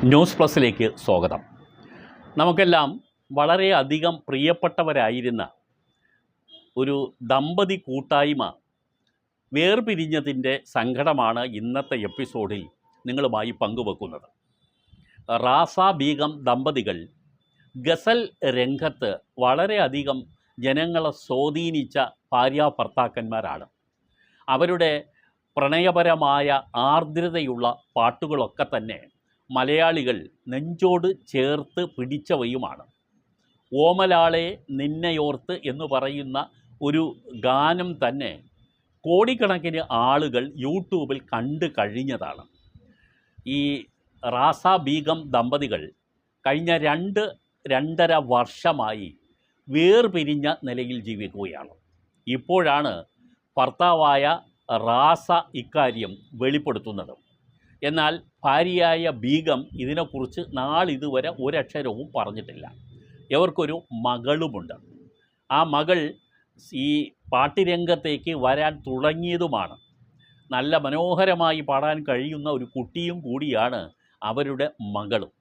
News പ്ലസിലേക്ക് സ്വാഗതം. നമുക്കെല്ലാം വളരെയധികം പ്രിയപ്പെട്ടവരായിരുന്ന ഒരു ദമ്പതി കൂട്ടായ്മ വേർപിരിഞ്ഞതിൻ്റെ സങ്കടമാണ് ഇന്നത്തെ എപ്പിസോഡിൽ നിങ്ങളുമായി പങ്കുവെക്കുന്നത്. റാസ ബീഗം ദമ്പതികൾ ഗസൽ രംഗത്ത് വളരെയധികം ജനങ്ങളെ സ്വാധീനിച്ച ഭാര്യാഭർത്താക്കന്മാരാണ്. അവരുടെ പ്രണയപരമായ ആർദ്രതയുള്ള പാട്ടുകളൊക്കെ തന്നെ മലയാളികൾ നെഞ്ചോട് ചേർത്ത് പിടിച്ചവയുമാണ്. ഓമലാളെ നിന്നെയോർത്ത് എന്ന് പറയുന്ന ഒരു ഗാനം തന്നെ കോടിക്കണക്കിന് ആളുകൾ യൂട്യൂബിൽ കണ്ടു കഴിഞ്ഞതാണ്. ഈ റാസ ബീഗം ദമ്പതികൾ കഴിഞ്ഞ 2-2.5 വർഷമായി വേർപിരിഞ്ഞ നിലയിൽ ജീവിക്കുകയാണ്. ഇപ്പോഴാണ് ഭർത്താവായ റാസ ഇക്കാര്യം വെളിപ്പെടുത്തുന്നത്. എന്നാൽ ഭാര്യയായ ബീഗം ഇതിനെക്കുറിച്ച് നാളിതുവരെ ഒരക്ഷരവും പറഞ്ഞിട്ടില്ല. ഇവർക്കൊരു മകളുമുണ്ട്. ആ മകൾ ഈ പാട്ടുരംഗത്തേക്ക് വരാൻ തുടങ്ങിയതുമാണ്. നല്ല മനോഹരമായി പാടാൻ കഴിയുന്ന ഒരു കുട്ടിയും കൂടിയാണ് അവരുടെ മകളും.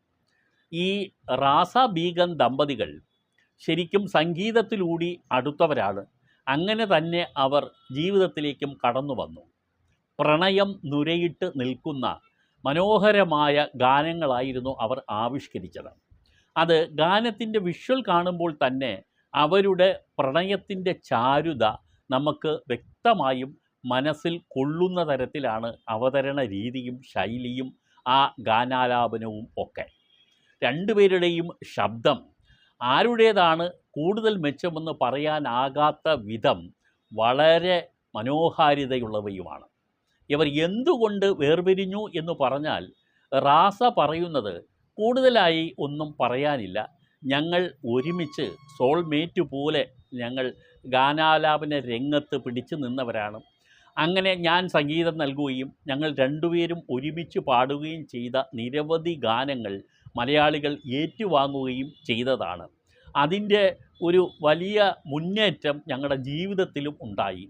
ഈ റാസ ബീഗം ദമ്പതികൾ ശരിക്കും സംഗീതത്തിലൂടെ അടുത്തവരാണ്. അങ്ങനെ തന്നെ അവർ ജീവിതത്തിലേക്കും കടന്നു വന്നു. പ്രണയം നുരയിട്ട് നിൽക്കുന്ന മനോഹരമായ ഗാനങ്ങളായിരുന്നു അവർ ആവിഷ്കരിച്ചത്. അത് ഗാനത്തിൻ്റെ വിഷ്വൽ കാണുമ്പോൾ തന്നെ അവരുടെ പ്രണയത്തിൻ്റെ ചാരുത നമുക്ക് വ്യക്തമായും മനസ്സിൽ കൊള്ളുന്ന തരത്തിലാണ് അവതരണ രീതിയും ശൈലിയും ആ ഗാനാലാപനവും ഒക്കെ. രണ്ടുപേരുടെയും ശബ്ദം ആരുടേതാണ് കൂടുതൽ മെച്ചമെന്ന് പറയാനാകാത്ത വിധം വളരെ മനോഹാരിതയുള്ളവയുമാണ്. ഇവർ എന്തുകൊണ്ട് വേർപിരിഞ്ഞു എന്ന് പറഞ്ഞാൽ റാസ പറയുന്നത് കൂടുതലായി ഒന്നും പറയാനില്ല. ഞങ്ങൾ ഒരുമിച്ച് സോൾമേറ്റ് പോലെ ഞങ്ങൾ ഗാനാലാപന രംഗത്ത് പിടിച്ചു നിന്നവരാണ്. അങ്ങനെ ഞാൻ സംഗീതം നൽകുകയും ഞങ്ങൾ രണ്ടുപേരും ഒരുമിച്ച് പാടുകയും ചെയ്ത നിരവധി ഗാനങ്ങൾ മലയാളികൾ ഏറ്റുവാങ്ങുകയും ചെയ്തതാണ്. അതിൻ്റെ ഒരു വലിയ മുന്നേറ്റം ഞങ്ങളുടെ ജീവിതത്തിലും ഉണ്ടായി.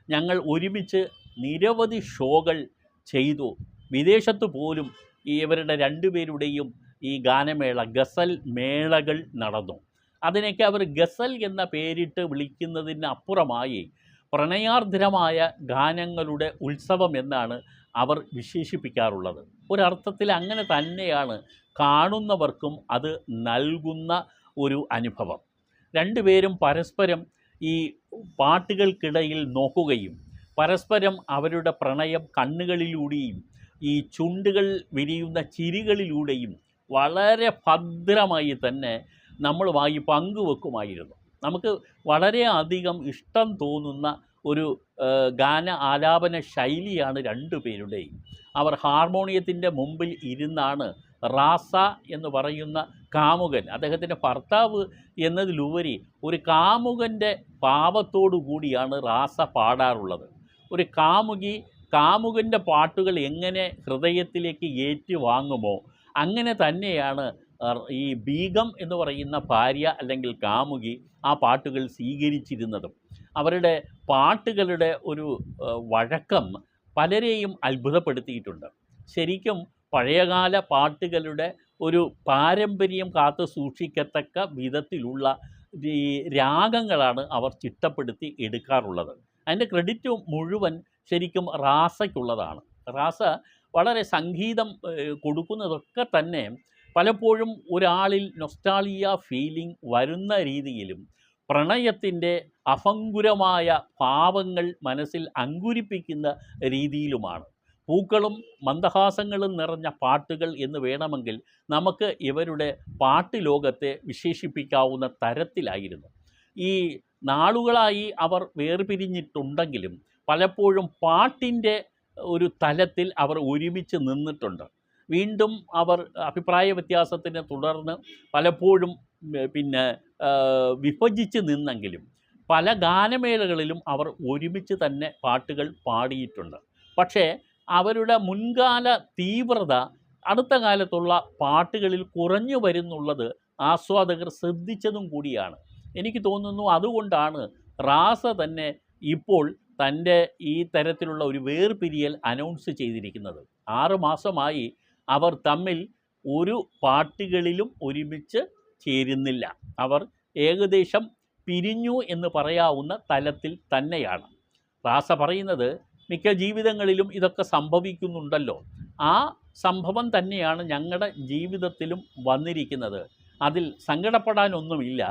ഞങ്ങൾ ഒരുമിച്ച് നിരവധി ഷോകൾ ചെയ്തു. വിദേശത്ത് പോലും ഇവരുടെ രണ്ടുപേരുടെയും ഈ ഗാനമേള ഗസൽ മേളകൾ നടന്നു. അതിനൊക്കെ അവർ ഗസൽ എന്ന പേരിട്ട് വിളിക്കുന്നതിന് അപ്പുറമായി പ്രണയാർദ്രമായ ഗാനങ്ങളുടെ ഉത്സവം എന്നാണ് അവർ വിശേഷിപ്പിക്കാറുള്ളത്. ഒരർത്ഥത്തിൽ അങ്ങനെ തന്നെയാണ് കാണുന്നവർക്കും അത് നൽകുന്ന ഒരു അനുഭവം. രണ്ടുപേരും പരസ്പരം ഈ പാട്ടുകൾക്കിടയിൽ നോക്കുകയും പരസ്പരം അവരുടെ പ്രണയം കണ്ണുകളിലൂടെയും ഈ ചുണ്ടുകൾ വിരിയുന്ന ചിരികളിലൂടെയും വളരെ ഭദ്രമായി തന്നെ നമ്മളുമായി പങ്കുവെക്കുമായിരുന്നു. നമുക്ക് വളരെയധികം ഇഷ്ടം തോന്നുന്ന ഒരു ഗാന ആലാപന ശൈലിയാണ് രണ്ടുപേരുടെയും. അവർ ഹാർമോണിയത്തിൻ്റെ മുമ്പിൽ ഇരുന്നാണ് റാസ എന്ന് പറയുന്ന കാമുകൻ, അദ്ദേഹത്തിൻ്റെ ഭർത്താവ് എന്നതിലുപരി ഒരു കാമുകൻ്റെ ഭാവത്തോടു കൂടിയാണ് റാസ പാടാറുള്ളത്. ഒരു കാമുകൻ്റെ പാട്ടുകൾ എങ്ങനെ ഹൃദയത്തിലേക്ക് ഏറ്റുവാങ്ങുമോ അങ്ങനെ തന്നെയാണ് ഈ ബീഗം എന്ന് പറയുന്ന ഭാര്യ അല്ലെങ്കിൽ കാമുകി ആ പാട്ടുകൾ സ്വീകരിച്ചിരുന്നതും. അവരുടെ പാട്ടുകളുടെ ഒരു വഴക്കം പലരെയും അത്ഭുതപ്പെടുത്തിയിട്ടുണ്ട്. ശരിക്കും പഴയകാല പാട്ടുകളുടെ ഒരു പാരമ്പര്യം കാത്തു സൂക്ഷിക്കത്തക്ക വിധത്തിലുള്ള ഈ രാഗങ്ങളാണ് അവർ ചിട്ടപ്പെടുത്തി എടുക്കാറുള്ളത്. അതിൻ്റെ ക്രെഡിറ്റ് മുഴുവൻ ശരിക്കും റാസയ്ക്കുള്ളതാണ്. റാസ വളരെ സംഗീതം കൊടുക്കുന്നതൊക്കെ തന്നെ പലപ്പോഴും ഒരാളിൽ നൊസ്റ്റാൾജിയ ഫീലിംഗ് വരുന്ന രീതിയിലും പ്രണയത്തിൻ്റെ അഭംഗുരമായ ഭാവങ്ങൾ മനസ്സിൽ അങ്കുരിപ്പിക്കുന്ന രീതിയിലുമാണ്. പൂക്കളും മന്ദഹാസങ്ങളും നിറഞ്ഞ പാട്ടുകൾ എന്ന് വേണമെങ്കിൽ നമുക്ക് ഇവരുടെ പാട്ട് ലോകത്തെ വിശേഷിപ്പിക്കാവുന്ന തരത്തിലായിരുന്നു. ഈ നാളുകളായി അവർ വേർപിരിഞ്ഞിട്ടുണ്ടെങ്കിലും പലപ്പോഴും പാട്ടിൻ്റെ ഒരു തലത്തിൽ അവർ ഒരുമിച്ച് നിന്നിട്ടുണ്ട്. വീണ്ടും അവർ അഭിപ്രായ വ്യത്യാസത്തിനെ തുടർന്ന് പലപ്പോഴും വിഭജിച്ച് നിന്നെങ്കിലും പല ഗാനമേളകളിലും അവർ ഒരുമിച്ച് തന്നെ പാട്ടുകൾ പാടിയിട്ടുണ്ട്. പക്ഷേ അവരുടെ മുൻകാല തീവ്രത അടുത്ത കാലത്തുള്ള പാട്ടുകളിൽ കുറഞ്ഞു വരുന്നുള്ളത് ആസ്വാദകർ ശ്രദ്ധിച്ചതും കൂടിയാണ്. എനിക്ക് തോന്നുന്നു അതുകൊണ്ടാണ് റാസ തന്നെ ഇപ്പോൾ തൻ്റെ ഈ തരത്തിലുള്ള ഒരു വേർപിരിയൽ അനൗൺസ് ചെയ്തിരിക്കുന്നത്. 6 മാസമായി അവർ തമ്മിൽ ഒരു പാർട്ടികളിലും ഒരുമിച്ച് ചേരുന്നില്ല. അവർ ഏകദേശം പിരിഞ്ഞു എന്ന് പറയാവുന്ന തലത്തിൽ തന്നെയാണ്. റാസ പറയുന്നത് മിക്ക ജീവിതങ്ങളിലും ഇതൊക്കെ സംഭവിക്കുന്നുണ്ടല്ലോ, ആ സംഭവം തന്നെയാണ് ഞങ്ങളുടെ ജീവിതത്തിലും വന്നിരിക്കുന്നത്. അതിൽ സങ്കടപ്പെടാനൊന്നുമില്ല.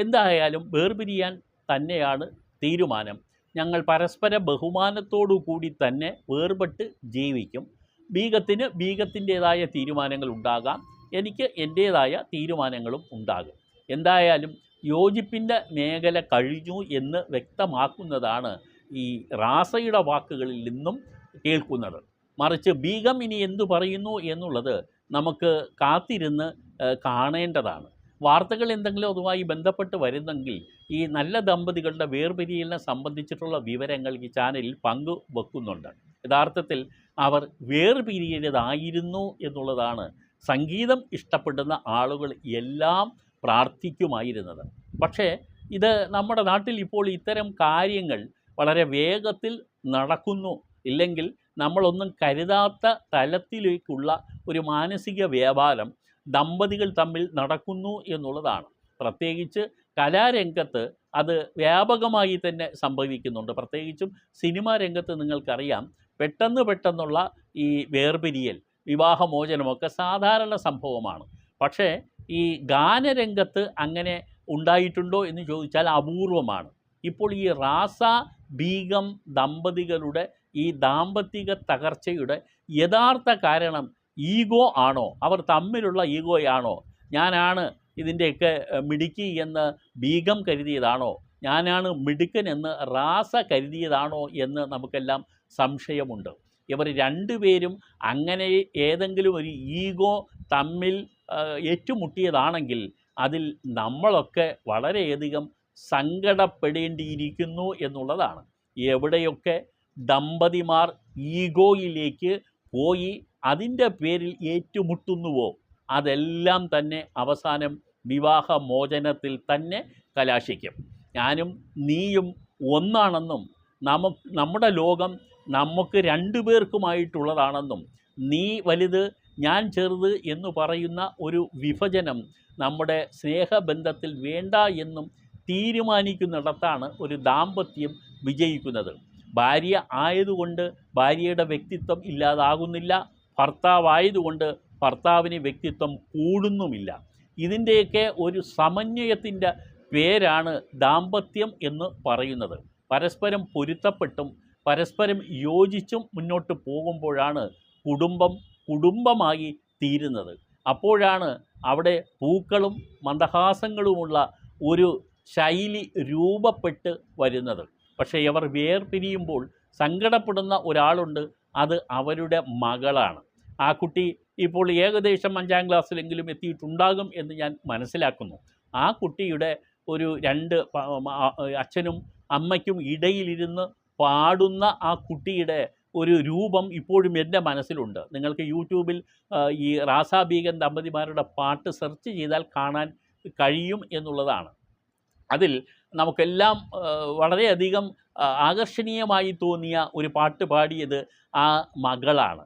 എന്തായാലും വേർപിരിയാൻ തന്നെയാണ് തീരുമാനം. ഞങ്ങൾ പരസ്പര ബഹുമാനത്തോടു കൂടി തന്നെ വേർപെട്ട് ജീവിക്കും. ബീഗത്തിന് ബീഗത്തിൻ്റേതായ തീരുമാനങ്ങൾ ഉണ്ടാകാം, എനിക്ക് എൻ്റേതായ തീരുമാനങ്ങളും ഉണ്ടാകും. എന്തായാലും യോജിപ്പിൻ്റെ മേഖല കഴിഞ്ഞു എന്ന് വ്യക്തമാക്കുന്നതാണ് ഈ റാസയുടെ വാക്കുകളിൽ നിന്നും കേൾക്കുന്നത്. മറിച്ച് ബീഗം ഇനി എന്തു പറയുന്നു എന്നുള്ളത് നമുക്ക് കാത്തിരുന്ന് കാണേണ്ടതാണ്. വാർത്തകൾ എന്തെങ്കിലും അതുമായി ബന്ധപ്പെട്ട് വരുന്നെങ്കിൽ ഈ നല്ല ദമ്പതികളുടെ വേർപിരിയലിനെ സംബന്ധിച്ചിട്ടുള്ള വിവരങ്ങൾ ഈ ചാനലിൽ പങ്കുവെക്കുന്നുണ്ട്. യഥാർത്ഥത്തിൽ അവർ വേർപിരിയതായിരുന്നു എന്നുള്ളതാണ് സംഗീതം ഇഷ്ടപ്പെടുന്ന ആളുകൾ എല്ലാം പ്രാർത്ഥിക്കുമായിരുന്നത്. പക്ഷേ ഇത് നമ്മുടെ നാട്ടിൽ ഇപ്പോൾ ഇത്തരം കാര്യങ്ങൾ വളരെ വേഗത്തിൽ നടക്കുന്നു. ഇല്ലെങ്കിൽ നമ്മളൊന്നും കരുതാത്ത തലത്തിലേക്കുള്ള ഒരു മാനസിക വ്യാപാരം ദമ്പതികൾ തമ്മിൽ നടക്കുന്നു എന്നുള്ളതാണ്. പ്രത്യേകിച്ച് കലാരംഗത്ത് അത് വ്യാപകമായി തന്നെ സംഭവിക്കുന്നുണ്ട്. പ്രത്യേകിച്ചും സിനിമാ രംഗത്ത് നിങ്ങൾക്കറിയാം, പെട്ടെന്നുള്ള ഈ വേർപിരിയൽ, വിവാഹമോചനമൊക്കെ സാധാരണ സംഭവമാണ്. പക്ഷേ ഈ ഗാനരംഗത്ത് അങ്ങനെ ഉണ്ടായിട്ടുണ്ടോ എന്ന് ചോദിച്ചാൽ അപൂർവമാണ്. ഇപ്പോൾ ഈ റാസ ബീഗം ദമ്പതികളുടെ ഈ ദാമ്പത്തിക തകർച്ചയുടെ യഥാർത്ഥ കാരണം ഈഗോ ആണോ, അവർ തമ്മിലുള്ള ഈഗോയാണോ, ഞാനാണ് ഇതിൻ്റെയൊക്കെ മിടുക്കി എന്ന് ബീഗം കരുതിയതാണോ, ഞാനാണ് മിടുക്കൻ എന്ന് റാസ കരുതിയതാണോ എന്ന് നമുക്കെല്ലാം സംശയമുണ്ട്. ഇവർ രണ്ടുപേരും അങ്ങനെ ഏതെങ്കിലും ഒരു ഈഗോ തമ്മിൽ ഏറ്റുമുട്ടിയതാണെങ്കിൽ അതിൽ നമ്മളൊക്കെ വളരെയധികം സങ്കടപ്പെടേണ്ടിയിരിക്കുന്നു എന്നുള്ളതാണ്. എവിടെയൊക്കെ ദമ്പതിമാർ ഈഗോയിലേക്ക് പോയി അതിൻ്റെ പേരിൽ ഏറ്റുമുട്ടുന്നുവോ അതെല്ലാം തന്നെ അവസാനം വിവാഹമോചനത്തിൽ തന്നെ കലാശിക്കും. ഞാനും നീയും ഒന്നാണെന്നും നമ്മുടെ ലോകം നമുക്ക് രണ്ടുപേർക്കുമായിട്ടുള്ളതാണെന്നും നീ വലുത് ഞാൻ ചെറുത് എന്ന് പറയുന്ന ഒരു വിഭജനം നമ്മുടെ സ്നേഹബന്ധത്തിൽ വേണ്ട എന്നും തീരുമാനിക്കുന്നിടത്താണ് ഒരു ദാമ്പത്യം വിജയിക്കുന്നത്. ഭാര്യ ആയതുകൊണ്ട് ഭാര്യയുടെ വ്യക്തിത്വം ഇല്ലാതാകുന്നില്ല, ഭർത്താവായതുകൊണ്ട് ഭർത്താവിന് വ്യക്തിത്വം കൂടുന്നുമില്ല. ഇതിൻ്റെയൊക്കെ ഒരു സമന്വയത്തിൻ്റെ പേരാണ് ദാമ്പത്യം എന്ന് പറയുന്നത്. പരസ്പരം പൊരുത്തപ്പെട്ടും പരസ്പരം യോജിച്ചും മുന്നോട്ട് പോകുമ്പോഴാണ് കുടുംബമായി തീരുന്നത്. അപ്പോഴാണ് അവിടെ പൂക്കളും മന്ദഹാസങ്ങളുമുള്ള ഒരു ശൈലി രൂപപ്പെട്ട് വരുന്നത്. പക്ഷേ അവർ വേർപിരിയുമ്പോൾ സങ്കടപ്പെടുന്ന ഒരാളുണ്ട്, അത് അവരുടെ മകളാണ്. ആ കുട്ടി ഇപ്പോൾ ഏകദേശം 5ാം ക്ലാസ്സിലെങ്കിലും എത്തിയിട്ടുണ്ടാകും എന്ന് ഞാൻ മനസ്സിലാക്കുന്നു. ആ കുട്ടിയുടെ ഒരു 2 അച്ഛനും അമ്മയ്ക്കും ഇടയിലിരുന്ന് പാടുന്ന ആ കുട്ടിയുടെ ഒരു രൂപം ഇപ്പോഴും എൻ്റെ മനസ്സിലുണ്ട്. നിങ്ങൾക്ക് യൂട്യൂബിൽ ഈ റാസ ബീഗം ദമ്പതിമാരുടെ പാട്ട് സെർച്ച് ചെയ്താൽ കാണാൻ കഴിയും എന്നുള്ളതാണ്. അതിൽ നമുക്കെല്ലാം വളരെയധികം ആകർഷണീയമായി തോന്നിയ ഒരു പാട്ട് പാടിയത് ആ മകളാണ്.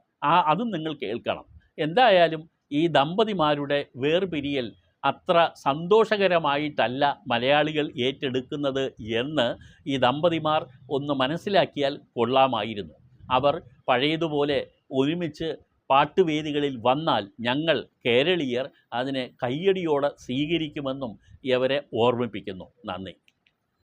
അതും നിങ്ങൾ കേൾക്കണം. എന്തായാലും ഈ ദമ്പതിമാരുടെ വേർപിരിയൽ അത്ര സന്തോഷകരമായിട്ടല്ല മലയാളികൾ ഏറ്റെടുക്കുന്നത് എന്ന് ഈ ദമ്പതിമാർ ഒന്ന് മനസ്സിലാക്കിയാൽ കൊള്ളാമായിരുന്നു. അവർ പഴയതുപോലെ ഒരുമിച്ച് പാട്ടുവേദികളിൽ വന്നാൽ ഞങ്ങൾ കേരളീയർ അതിനെ കയ്യടിയോടെ സ്വീകരിക്കുമെന്നും ഇവരെ ഓർമ്മിപ്പിക്കുന്നു. നന്ദി.